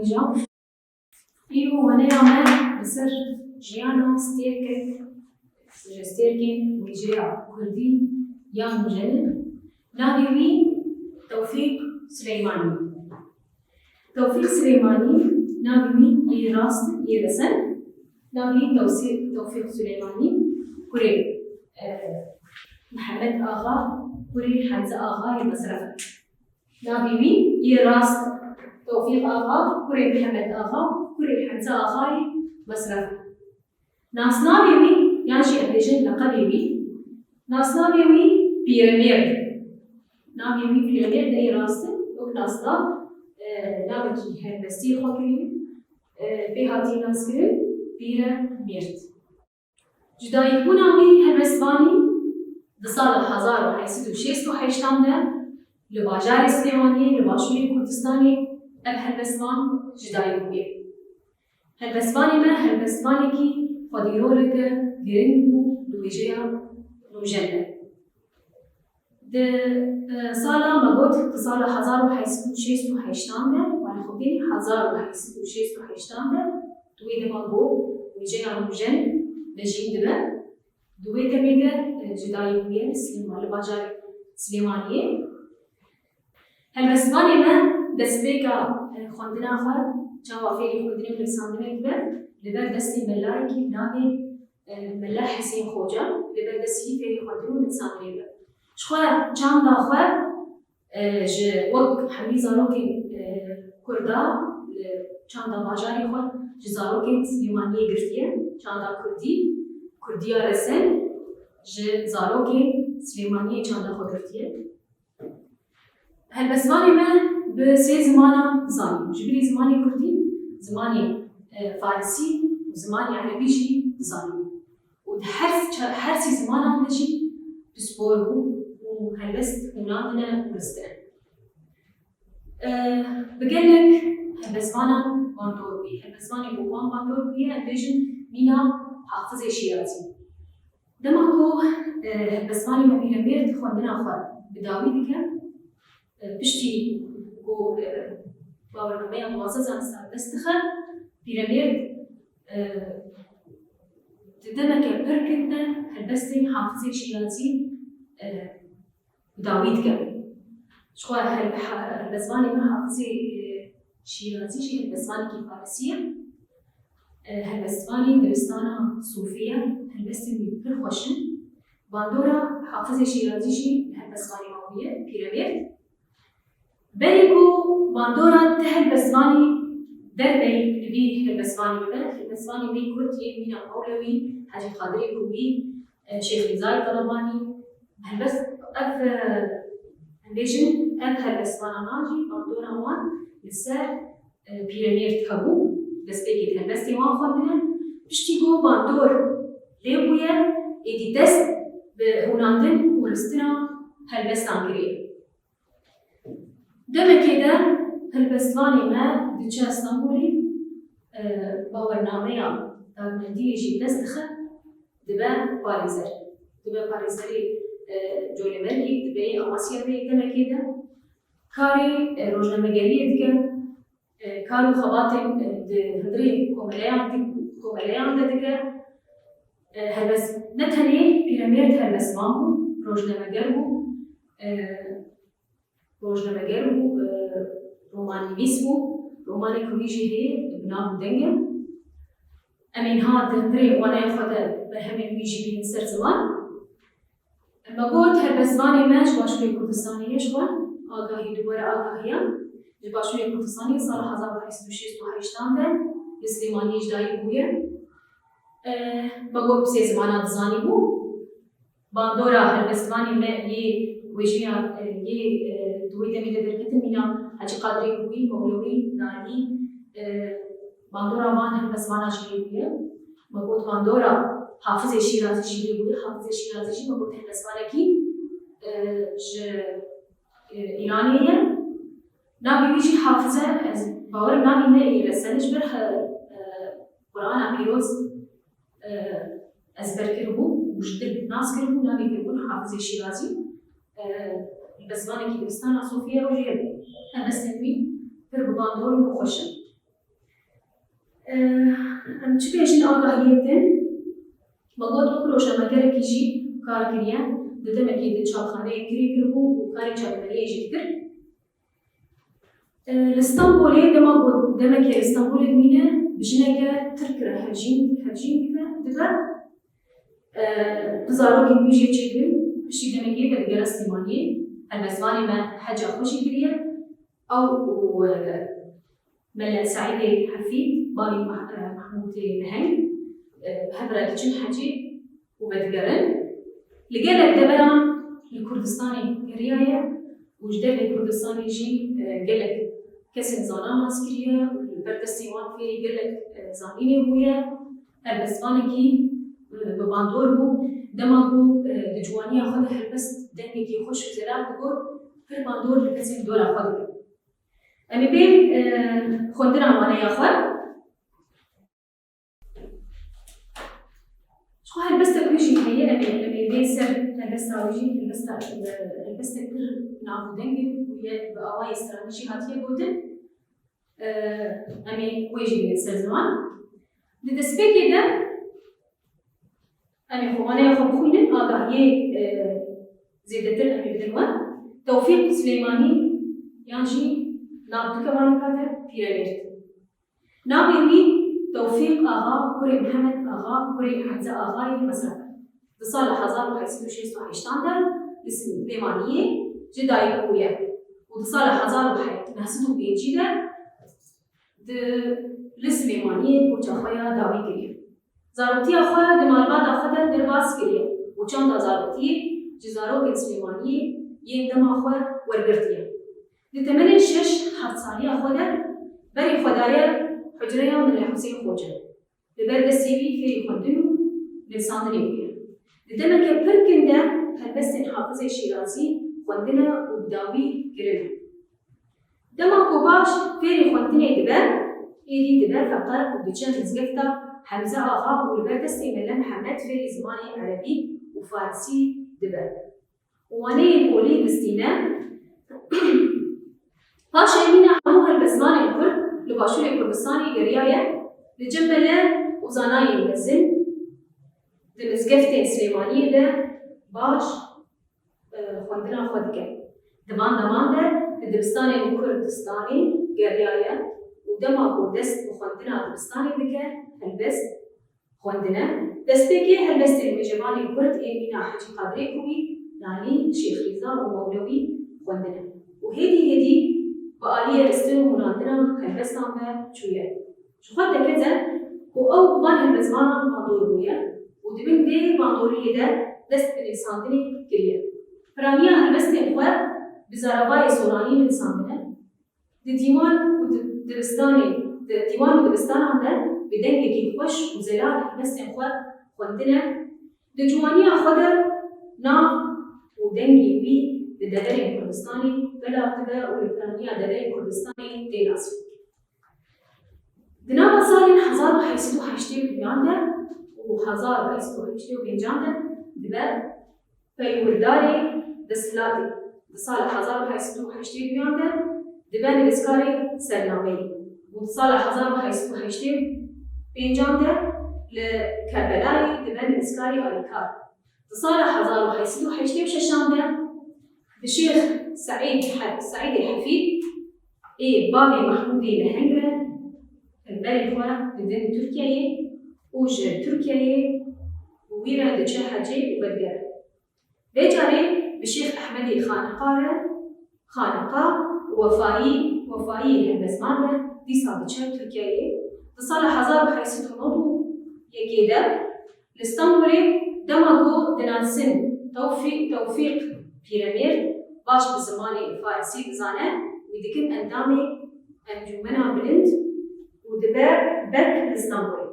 اینجا ایو منه آمد بسر جیانا ستیرکن ویجیا کردی یا مجنن ناوی توفیق سلیمانی. توفیق سلیمانی ناوی یه راست یه رسن ناوی توفیق سلیمانی کره محمد آغا کره حمزه آغا مصرف ناوی یه راست توفیق آغا کره محمد آغا کره حمزه آغا مصرف ناس ناوی یعنی ابلیجن لقبی ناس ناوی پیرامید ناوی پیرامید دی راسته و ناس ناوی هندسی خاطری به هاتی ناس کرد پیرامید جدایی کنامی هرمسوانی دسال 1868 ده لباجار سلیمانی لباشوی کردستانی اب هرمسوان جدایی بوده هرمسوانی من هرمسوانی کی خدیرو رکه گرنگو دویجه روژنده ده سالا مگود سال 1868 ده ولی خودی 1868 ده دویده مگو دویجه روژن نجیم دبه دویده میده جدایی بوده سلیمان لباجار سلیمانیه هرمسوانی من دست بیکا خوندنا خواه چند وافیلی خوندنی و لساندنی دبه لبر دستی ملایی که نامی ملا حسین خوجا لبر دستی فیری خوندنی و لساندنی دبه شخواه چند دا خواه وقت حمی زاروکی کردا چند دا باجاری خواه زاروکی سلیمانی گرتیه چند دا کردی ها رسن زاروکی سلیمانی چند دا خواه گرتیه هلبسوانی من به سه زمانا زانیم جبری زمانی کردی زمانی فارسی و زمانی عربی جی زانیم و هر سی زمان هم جی بسپور بو و هلبست ونادنا ورستن بقلك هلبسوانا باندور بي هلبسواني بوان باندور بي هلبجن مينا حافظ شيرازي دماغو هلبسواني مبينا ميرت خوندنا خواه بداوي ديكا بشتي و باورنامه موازه زنستان دستخل پیرامید دمك بركنده هالبستين حافظي شيرازي داويد كان شخوة هالبسواني ما حافظي شيرازي شي هالبسواني كي فارسية هالبسواني درستانا صوفية هالبستين برخوشن باندورا حافظي شيرازي شي هالبسواني موية بيراميد بلكو باندورا تهالبسواني دربي لبي هالبسواني ببن هالبسواني بي كرتي مينا مولوي حاجي خادري كوي شيخ رزاي طلباني هالبس هالبيجن هالبسوانا ناجي باندورا وان لسر بيرامير تهبو بس بيكي هالبستي وان خوندنا بشتي جو باندور ليبويا ايدي دست بهوناندن ورستنا هالبستان كريه دمه كده هالبسواني ما دچه اسطنبولي باورنامه دارمندی جی دستخه دبه پاریزری جولمرگی دبه آماسیا بی دمه كده کاری روزنامه‌گری دیگه کارو خباتم هندری کوملیان دیگه هلبس نتنی پیرامید هلبسوان روزنامه‌گر بو رومانیویس بو رومانی کویجی هی بنام دنگه امین ها دهندری وانا خدا به همین ویجی بین سر زمان اما گفت هلبسوانی ماش باشوی کردستانی شوان آگاهی دوباره آگاهیان باشوی کردستانی سال 1868 ده اسلیمانی اجدایی بویه ما گفت بسی زمانات زانی بو باندورا هلبسوانی ما یه ویجیان یه دویده میده درکتن مینا حاجی قادری بوی مولوی نانی باندورا وان هلبسوانا جلی بویه ما گفت باندورا حافظ شیرازی جلی بویه حافظ شیرازی جلی ما گفت هلبسوانا کی ایرانیه نامی بیجی حافظه از باور نامی نه ایره سنش بر قرآن پیروز از برکر بو مشتر ناس کرد بو نامی کرد حافظ شیرازی البسواني كي دستانا صوفيا وجيب أنا سنوي في باندور وخشن ام چی پیشین آگاهیتن مگود او روشنامه‌گر کیجی کار کریه ددمکی د چاپخانه گری کربو و کاری چاپخانه جیت کرد. لستانبولی دمکی لستانبولی مینه بجنگه ترکره هجین بکه دبر بزاروکی میجی چکل بشی دمکی به دیگر استیمانی المزوانی من حاجة خوشی کریه او ملا سعيد حفيد بابي محمود لهنگ هبرا كيتشن حاجي وبدقرن لقالك دبران الكردستاني رياية وجدال الكردستاني جي قالك كسن زانا ماسكريا والبردستيوان فيري قالك زانيني هويا البسبانكي بباندور بو دماغو دجوانيا خود هلبست دنگي خوش وزرار بقول في الباندور لكسن دورا خود أمي بين خوندنا معنا يا أخوان شو هالبست كويشي هي أمي بين سر هالبست عوجي هالبست كل نعم دنجي ويا بأواي استراتيجي هاتية جودن أمي كويشي بين سر زمان لدسبيكي ده أمي خواني يا أخوان خوينن آگاهية زيادتر أمي بدنوان توفيق سليماني يعني نام كمان كاتر بيراميد نام يمي توفيق آغا كوري محمد آغا كوري حمزة آغا المسرح بصالة حزار وحيسدو شيستو حيشتاندر اسم ليمانية جداي قوية وبصالة حزار وحي نحسدو بيجيدة لسم ليمانية بوجا خويا داوي كريم زاروتي أخويا دمالباد أخويا درباس كريم وچان دا زاروتي جزارو كنس ليمانية يندم أخويا ورقرتيه لتمنى الشش حد صالي أخوده بري خدايا حجريا من الحسين خوجة لبرد السيبي في خدنو لساندني ويا لتمنى كبركن ده هالبس حافظ الشيرازي خدنا وبداوي كرنا دما كوباش في خدني دبر إيدي دبر فقط وبتشان مزقفتا حمزة آغا والبرد السيملة محمد في زماني عربي وفارسي دبر واني بولي بستينا هاشي مينا همو هالبزماني الكل لباشور الكردستاني قريايا لجملة وزاناي المزن دمزقفتين سليمانية ده باش خوندنا خودكا دمان ده دبستاني الكردستاني قريايا ودما بودست وخوندنا دبستاني دكا هالبس خوندنا دستيكي هالبست المجماني الكرد مينا حجي قادري كوي يعني شيخ ريزا ومولوي خوندنا وهدي بآلية استلو مناطرة هالبستان به شوية شو خد كذا وأو بان هالبزمانا باندور بويا ودبن دي باندورية ده دست بالإنسان دني كريه فرانيا هالبستي أخوة بزارباي سوراني الإنسان دني ديوان ودبستان عنده بدنجي خوش وزلال هالبستي أخوة خوندنا دجوانية أخوة ناف ودنجي بي لدرجة الكردستاني بلا ابتداء والإبرانية درجة الكردستاني تيناسي. دنا مسالين حزار حيستو حيشتي بيانده وحزار حيستو حيشتي بينجانده دبر في ورداري دسلاتي دصال حزار حيستو حيشتي بيانده دبر الإسكاري سرنامي ودصال حزار حيستو حيشتي بينجانده لكربلاي دبر الإسكاري آليكار دصال حزار حيستو حيشتي بششانده الشيخ سعيد الحفيد بابي محمودي لهنجرة البالي خواه بدن تركيا وج تركيا وويرا دجا حجي وبدقر بيجاري بالشيخ أحمدي خانقة وفائي هالبزمانة دي صابتشا تركيا تصالح حزار بحيث نوضو يكيدا لإسطنبولي دماغو دنانسن توفيق بيراميد باش بزماني الفارسي بزانه ويدكن اندامي انجمنا بلند ودبر بك اسطنبول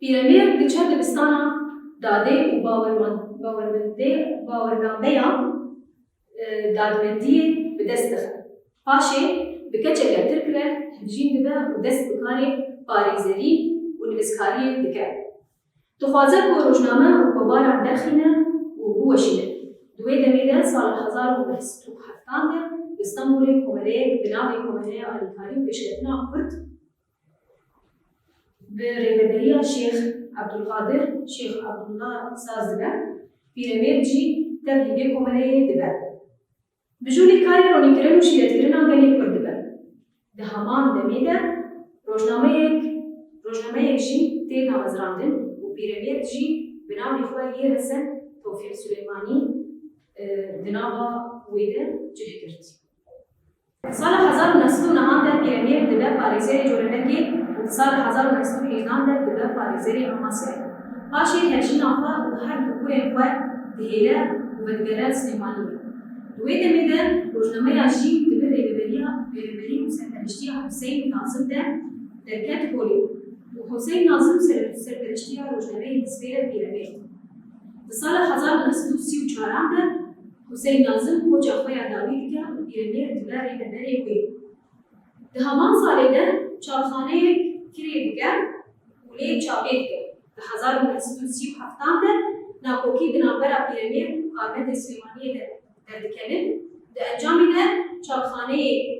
بيراميد دچه دبستانا داده وباورمنديا دادمندي بدست دخل پاشي بكچه تركله هجين دبه ودست بكاري باريزري ونبسكاري دكه تخوازه بو روجنامه وكبارا درخينه وبوشينه دوی دمیده سال 1977 استانبول کومله بناوی کومله آلیکاری و بشکتنا کرد برهبرية الشيخ عبد القادر شيخ عبد الله ساز دبا بيراميد جي تبلي بيكم عليه دبا بجولي كاري روني كرنو شيرت كرنا قالي كرد دبا دهمان دميدا روجناميك جي تينا وزراندن وبيراميد جي بناوي خواه يرسن توفيق سليماني دناوا ويدا جهكرت سال 1990 بيراميد دبا باريزيري جورنكي سال 1911 دبا باريزيري أماسيا هاشي هرشين أخوة وهر دكوري أخوة دهيلا وبدقلال سليمانية ويدا ميدا روجنامي عجيب دبا ريبري وسرپرشتيها حسين ناظم ده دركات كولي وحسين ناظم سرپرشتيها روجنامي تسفير بيراميد سال 1934 ده حسين ناظم كوچ أخوة داوید که بيراميد دبا ريبري وي دهمان سالی ده چارخانه کری دیگر ولی چابید که ده 1937 ده ناکوکی دنابرا پیرامید قابل سلیمانی در دکنن ده انجامی ده چارخانه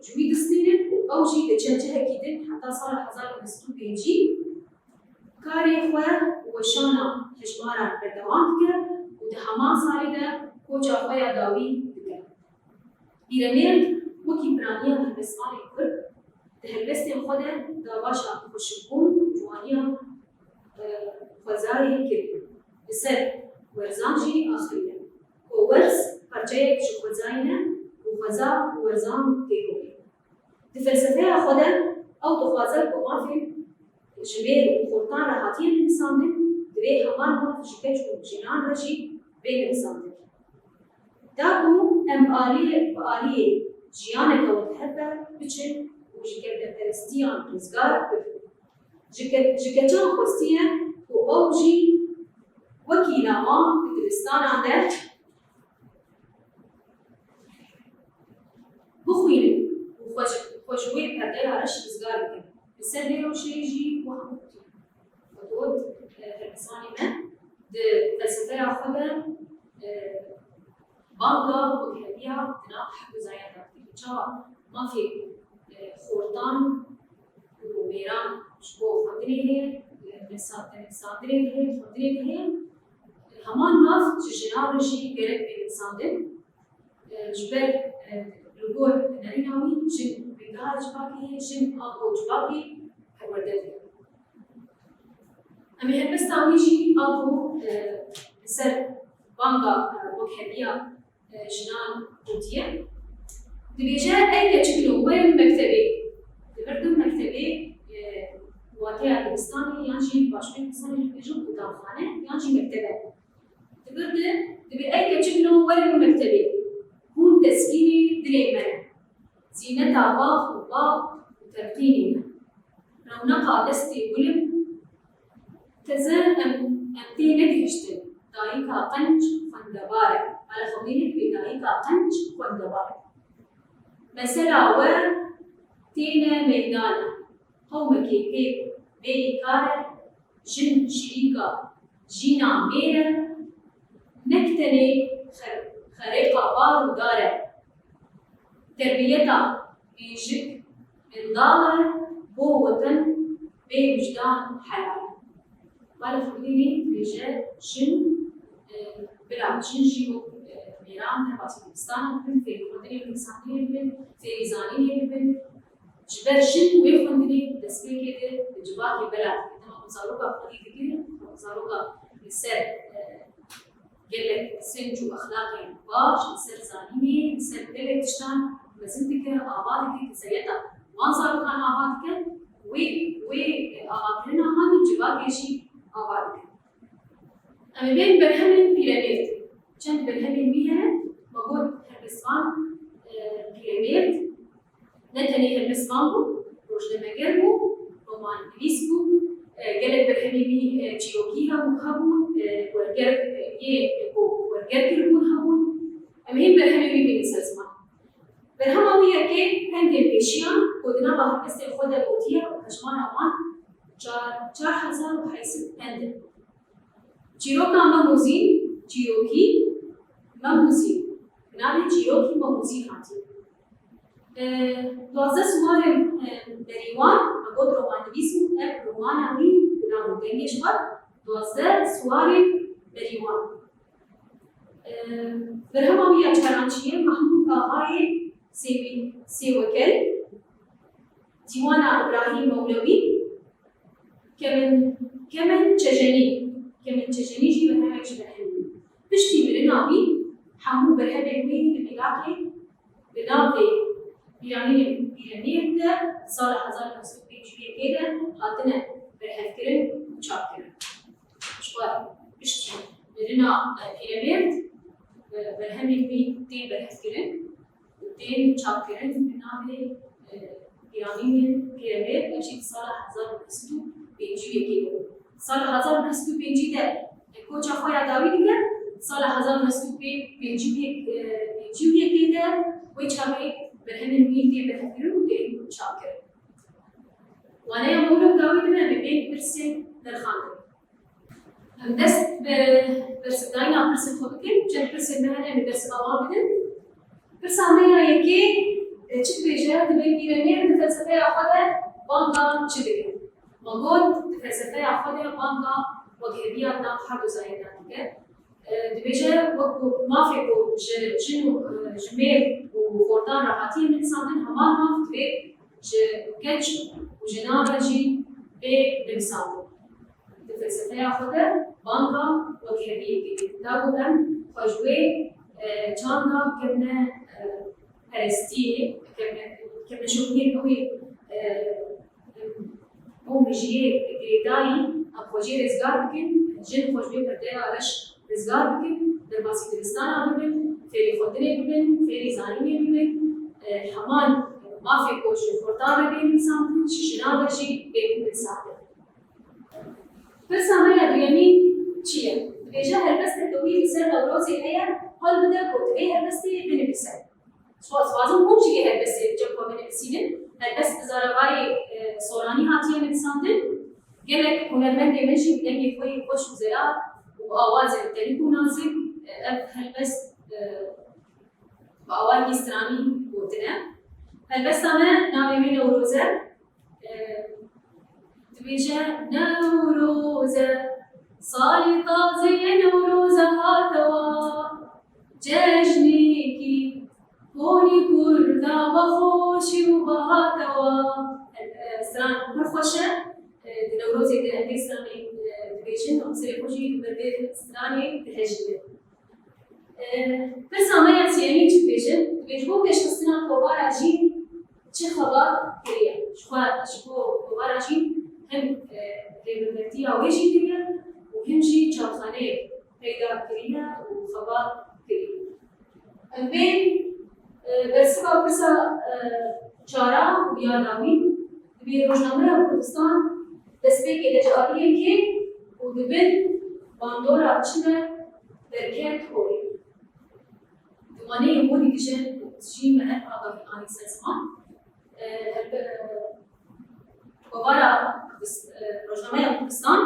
جوی دستینن او جی ده چنچه هکیدن حتی سال 1925 کاری خواه و شانا هجمارا بردوان که و ده همان سالی ده کوچا خواه داوی دیگر پیرامید وکی برانیه هلبسمانی کرد هلبستي خدا داواشا خوشبون جوانيا خوزاري كريم بسر ورزانجي آخرية وورز پرچه خوزاينه وخوزا ورزان تيكوبي دفلسفه خدا أو تخوازر كمافي جبير وخورتان راحتين الإنسان ده دوي همان مرف جبير وجنان رجي بين الإنسان ده داكو آلية جيانك وتحبه بچن وجكت فلسطين رزقار جكتان خوستيا وأوجي وكيلا ما بدرستان عنده بخوينه وخوشوي بهداي عرش رزقار بكن بسر ليرو شيجي وحموتي ودود هربساني من ده فلسفة خدا بانكا وكهدية دنا حق زايا داكتي بچاوا ما في خورتان و میران شبو خندری ہے نسادری ہے خندری ہے همان باف جناب رشی گرک به انسان ده جبر لگور نریناوی جن بگاه جباکی جن آبو جباکی پرورده امی هربستاوی جی آبو سر بانگا وکهبیا جنان بودیه دبيجا أي كتشكلو وين مكتبي دبردو مكتبي واتيا دبستاني يانجي باشمين بستاني بيجو كتابخانة يانجي مكتبة دبي أي كتشكلو وين مكتبي هون تسكيني دريمة زينة باخ وباق وترقيني من رونقا دستي ولم تزن أمتي نكهشتن دايكا قنج فندبارك على خبيرك بدايكا قنج فندبارك مثلا و تينا ميدانا قومك كيف بيكارة جن شريكا جينا ميرا نكتني خريقة بار ودارة تربيتا بيجك من ضالة بو وطن بي وجدان حلال قال خبريني بيجا جن بلا جن جيو ميران تبع سبستان بن في خندري الإنسانية بن في إنسانية بن جبر جن ويخندري دسبي كده جباكي بلاد إنما مصاروكا خليك كده مصاروكا السر قلت سنجو أخلاقي باش السر زانيني السر قلت تشتان لازم تكر آبادك كسيتا ما صاروا كان آبادك وي آبادنا هذه جباكي شيء آبادك أما بين برهمن بيراميد چند برهمن ميهن موجود هربسوان بيراميد نتني هربسوان بو روجنامه گر بو رومان نویس بو گلک برهمن چیروکی هبون ورگر کربون هبون اما هم برهمن بین سازمان برهم ويا كي هندي بيشيان ودنا بحر بس خود بوتيه وحجمان امان 4000 وحيس هند چیروکا مموزین چیروکی مموزین بنابراین چیروکی مموزی هاتی دوازده سوار دریوان مگود رومانویسم رمانا وی بنام دنگش و 12 سوار بریوان. برهماوی چرانچیه محمود آقای سیوکل، دیوان ابراهیم مولوی، کمن چجنی جی برهمش برهمی. پشتی برناوی همو برهمه وی لبیلاکی بناوی پیرانین ده سال 1905 که ده هاتنه برهف کرن و چاپ کرن. شوار پشتی برنا پیرامید برهمه وی دین برهف کرن و دین چاپ کرن بناوی پیرانین پیرامید اجید سال 1905 که ده. سال 1905 ده کوچه خواه داوی دیگر سال 1905 که ده وی چاپی برهمه وی دین برهف کرن و دین چاپ کرن. وانا يا مولو داوي دماء ببين برسي للخانة. دست برس داينا برس خودكين جن برس المهنة برس أوامدن. برس عميها يكي چت بيجا دماء بيرانير دفلسفة أخذها بانقا چدقين. مقود دفلسفة أخذها بانقا وغيرية نام حدو زايدان ديگر. دبيجا وقو مافيكو جنو جميل وفوردان راحتي من سامن همان ماف دبي كتش وجنابجي بلسانه. الفلسفة ياخذها بانكا وكهبية داوودن خجوي جاندا كنا هرستي كنا شوفين قوي مجيء جريداي أخوجي رزقار بكن جن خجوي بدأ علىش رزقار بكن درباسي دبستان عبدن فيري خدني بكن فيري زاني بكن حمان ما في كوش فرطانة بين الإنسان شجنابجي بين الإنسان. بس أنا يعني شيء بيجا هالبس تدوي في سر لوروزي هي هل بدأ كوت إيه هالبس بين الإنسان. سوازم مو شيء هالبس جبوا بين الإنسان هالبس زارباي صوراني هاتية من الإنسان دل جلك هنرمن دمشي بدم يخوي خوش وزراء وآواز التليفو نازك هالبس بآواز إسلامي وتنا. هالبس أنا ناوي نوروزة تبيجا نوروزة صالي طازي نوروزة هاتوا جشنيكي هوني كردا بخوشي وبهاتوا سلام مرخوشة نوروزة دي إسلامي تبيجا نوصي خوشي بردي إسلامي تهجد بس أنا يعني تبيجا تبيجو بيش تصنع طوال عجين چه خبر کریه؟ شو خبر عجین هم لیبرتی آویجی کریه و همچی چارخانه پیدا کریه و خبر کریه. بین برسا چارا بیاداوی به روزنامه کردستان دست به که دجاریه که و دبن باندور آچنه درکت خوری. دوانه موری دیجن جی من آقای آنی سازمان وبرا روزنامه کردستان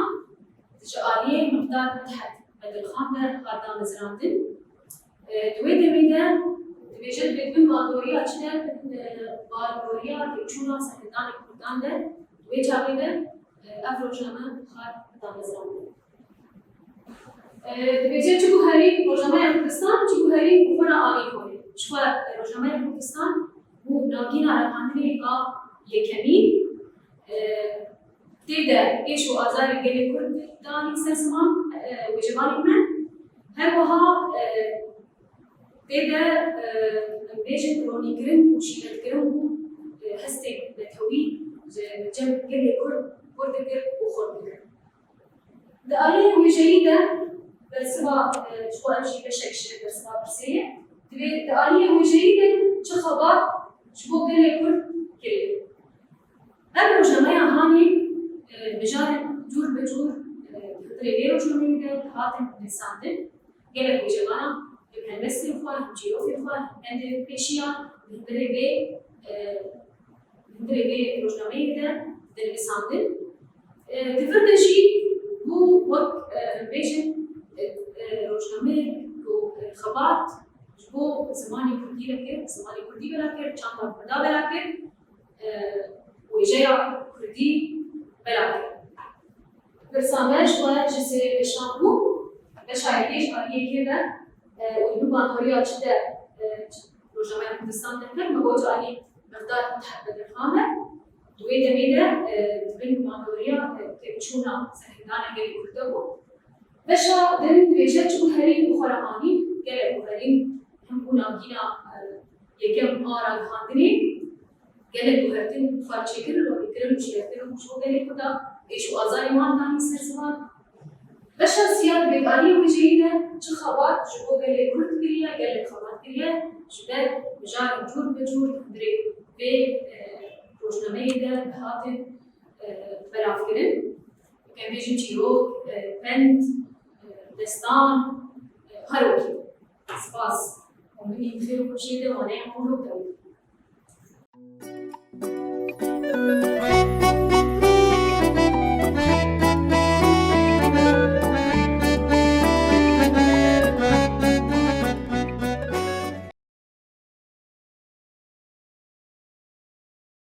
تجاریه مقدار متحد بدلخان به خاردان زراندن دوی دمیده دیویژن بدون باندوریا چنه باندوریا چونا سهدان کردان ده دوی چاقیده اف روزنامه خاردان زراندن دیویژن چکو هری روزنامه کردستان چکو هری کفر آنی کنه چکو روزنامه کردستان و ناگین عرباندنی یکمی دیده ایش و آزار گلی کردانی سرسمان و جوانی من هر وها دیده بیشتر رونی کرن و شیلت کرن و هستی نتوی جم گلی کرد کرد و خورد کرد. دعایه وجهیده برسوا شو أمشي بشكل برسوا برسية تبي دعایه وجهیده چه خبر شو گلی کرد کرد. هر روزنامه هانی بجار جور بجور خطری روزنامه ده هاتن نساندن گله کوچوانا هندسه خواه جیوفی خواه هند پیشیا هندره روزنامه ده در نساندن تفردشی بو وقت بیشن روزنامه کو خبرات بو زمانی کردی لکر زمانی کردی بلاکر چند فردا بلاکر ويجيا كردي بلاكر برسامج و جسه شامپو بشایدیش آلیه که در اونو باندوریا چه روزنامه کردستان دکتر مگوج آلی مقدار متحدد خامه دوی دمیده بین باندوریا تبچونا سهندان گلی کرده بود بشا دم دویجه چون هری بخورمانی گله بخوریم هم بناگینا یکم آرام خاندنی گله بخورتیم خارچه کرد و بیترم مشکلتی رو مشکل گلی کدا ایشو آزاری وان دانی سرزمان بشا سیاد بیگاری وجهیده چه خواد جبو گله کرد گریه گله خواد گریه شده بجار جور بجور دری به روزنامه ده بهات بلاف کردن که بیشتر چیو پند دستان هر وقتی سپاس امیدوارم خیر و خوشیده و نه